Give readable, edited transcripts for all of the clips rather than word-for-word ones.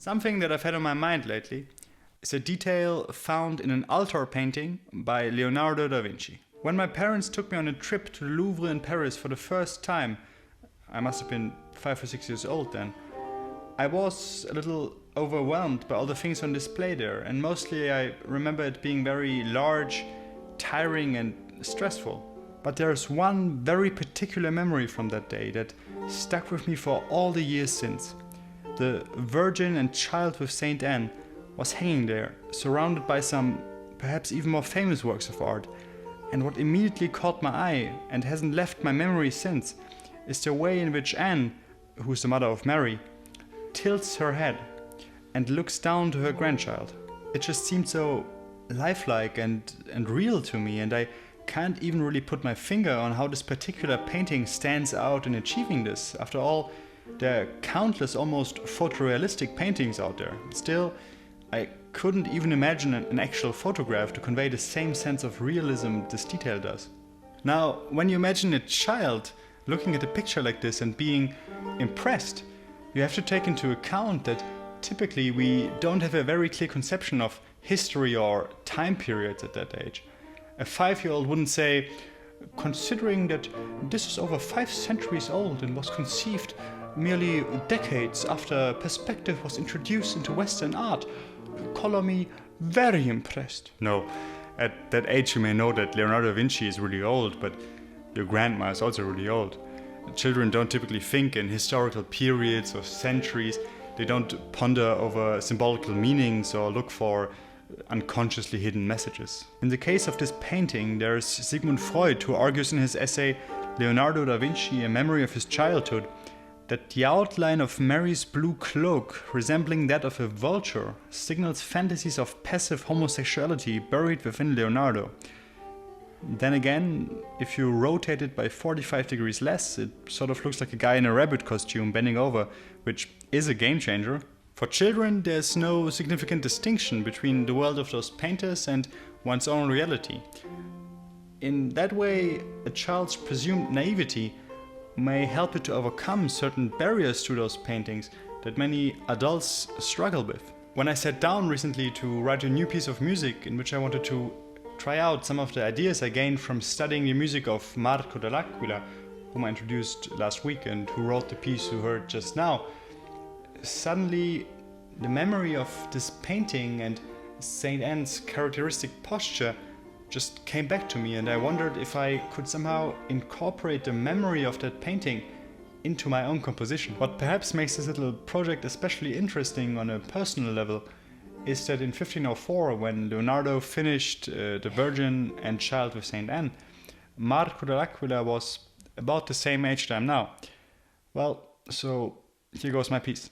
Something that I've had on my mind lately is a detail found in an altar painting by Leonardo da Vinci. When my parents took me on a trip to the Louvre in Paris for the first time, I must have been 5 or 6 years old then, I was a little overwhelmed by all the things on display there, and mostly I remember it being very large, tiring and stressful. But there's one very particular memory from that day that stuck with me for all the years since. The Virgin and Child with Saint Anne was hanging there, surrounded by some perhaps even more famous works of art. And what immediately caught my eye and hasn't left my memory since is the way in which Anne, who's the mother of Mary, tilts her head and looks down to her grandchild. It just seemed so lifelike and real to me, and I can't even really put my finger on how this particular painting stands out in achieving this. After all, there are countless almost photorealistic paintings out there. Still, I couldn't even imagine an actual photograph to convey the same sense of realism this detail does. Now, when you imagine a child looking at a picture like this and being impressed, you have to take into account that typically we don't have a very clear conception of history or time periods at that age. A 5-year-old wouldn't say, considering that this is over 5 centuries old and was conceived merely decades after perspective was introduced into Western art, color me very impressed. No, at that age you may know that Leonardo da Vinci is really old, but your grandma is also really old. Children don't typically think in historical periods or centuries. They don't ponder over symbolical meanings or look for unconsciously hidden messages. In the case of this painting, there's Sigmund Freud, who argues in his essay Leonardo da Vinci, A Memory of His Childhood, that the outline of Mary's blue cloak, resembling that of a vulture, signals fantasies of passive homosexuality buried within Leonardo. Then again, if you rotate it by 45 degrees less, it sort of looks like a guy in a rabbit costume bending over, which is a game changer. For children, there's no significant distinction between the world of those painters and one's own reality. In that way, a child's presumed naivety may help it to overcome certain barriers to those paintings that many adults struggle with. When I sat down recently to write a new piece of music in which I wanted to try out some of the ideas I gained from studying the music of Marco dall'Aquila, whom I introduced last week and who wrote the piece you heard just now, suddenly the memory of this painting and Saint Anne's characteristic posture just came back to me, and I wondered if I could somehow incorporate the memory of that painting into my own composition. What perhaps makes this little project especially interesting on a personal level is that in 1504, when Leonardo finished The Virgin and Child with Saint Anne, Marco dall'Aquila was about the same age that I am now. Well, so here goes my piece.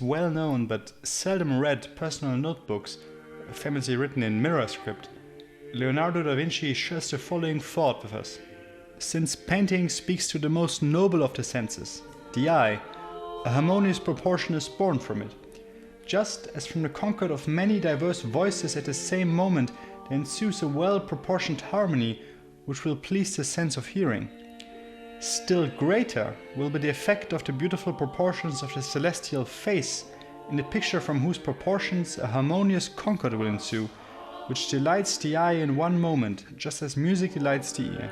his well-known but seldom read personal notebooks, famously written in mirror script, Leonardo da Vinci shares the following thought with us. Since painting speaks to the most noble of the senses, the eye, a harmonious proportion is born from it. Just as from the concord of many diverse voices at the same moment there ensues a well-proportioned harmony which will please the sense of hearing. Still greater will be the effect of the beautiful proportions of the celestial face, in the picture from whose proportions a harmonious concord will ensue, which delights the eye in one moment, just as music delights the ear.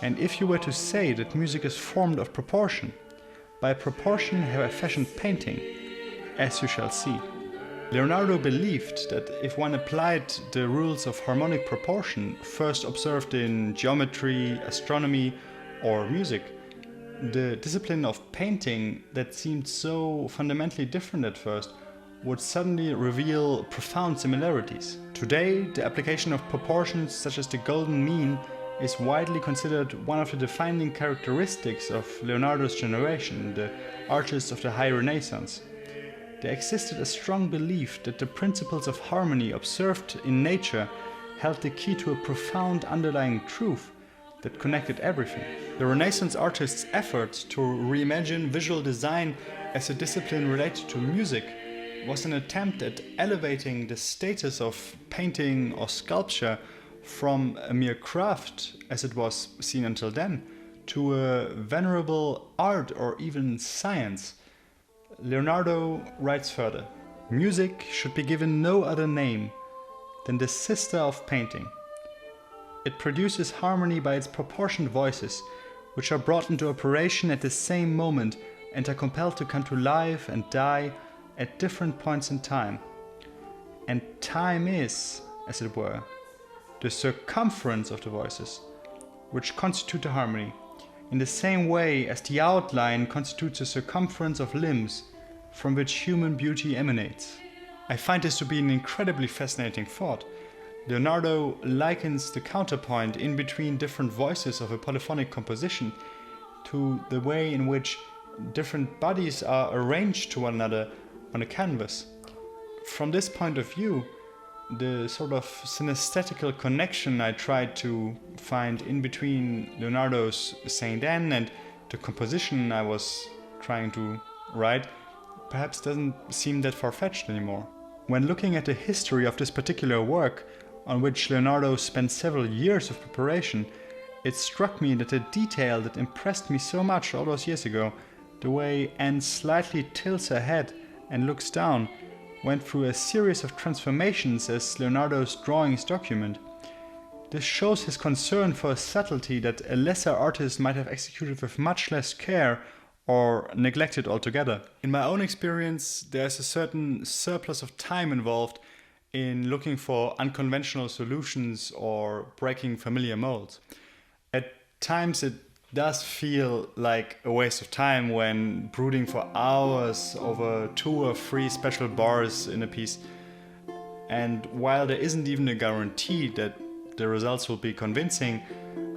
And if you were to say that music is formed of proportion, by proportion have I fashioned painting, as you shall see. Leonardo believed that if one applied the rules of harmonic proportion, first observed in geometry, astronomy, or music, the discipline of painting that seemed so fundamentally different at first would suddenly reveal profound similarities. Today, the application of proportions such as the golden mean is widely considered one of the defining characteristics of Leonardo's generation, the artists of the High Renaissance. There existed a strong belief that the principles of harmony observed in nature held the key to a profound underlying truth that connected everything. The Renaissance artists' effort to reimagine visual design as a discipline related to music was an attempt at elevating the status of painting or sculpture from a mere craft, as it was seen until then, to a venerable art or even science. Leonardo writes further, "Music should be given no other name than the sister of painting. It produces harmony by its proportioned voices, which are brought into operation at the same moment and are compelled to come to life and die at different points in time. And time is, as it were, the circumference of the voices, which constitute the harmony, in the same way as the outline constitutes the circumference of limbs from which human beauty emanates." I find this to be an incredibly fascinating thought. Leonardo likens the counterpoint in between different voices of a polyphonic composition to the way in which different bodies are arranged to one another on a canvas. From this point of view, the sort of synesthetical connection I tried to find in between Leonardo's Saint Anne and the composition I was trying to write perhaps doesn't seem that far-fetched anymore. When looking at the history of this particular work, on which Leonardo spent several years of preparation, it struck me that the detail that impressed me so much all those years ago, the way Anne slightly tilts her head and looks down, went through a series of transformations as Leonardo's drawings document. This shows his concern for a subtlety that a lesser artist might have executed with much less care or neglected altogether. In my own experience, there's a certain surplus of time involved in looking for unconventional solutions or breaking familiar molds. At times it does feel like a waste of time when brooding for hours over 2 or 3 special bars in a piece. And while there isn't even a guarantee that the results will be convincing,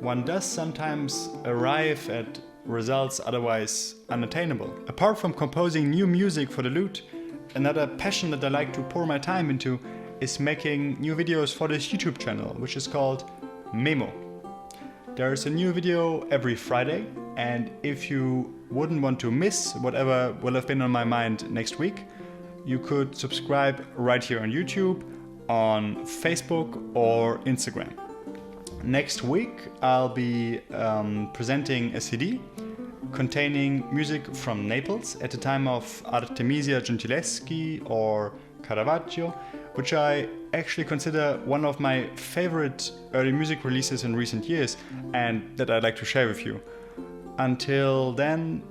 one does sometimes arrive at results otherwise unattainable. Apart from composing new music for the lute, another passion that I like to pour my time into is making new videos for this YouTube channel, which is called Memo. There's a new video every Friday, and if you wouldn't want to miss whatever will have been on my mind next week, you could subscribe right here on YouTube, on Facebook or Instagram. Next week I'll be presenting a CD containing music from Naples at the time of Artemisia, Gentileschi or Caravaggio, which I actually consider one of my favorite early music releases in recent years and that I'd like to share with you. Until then,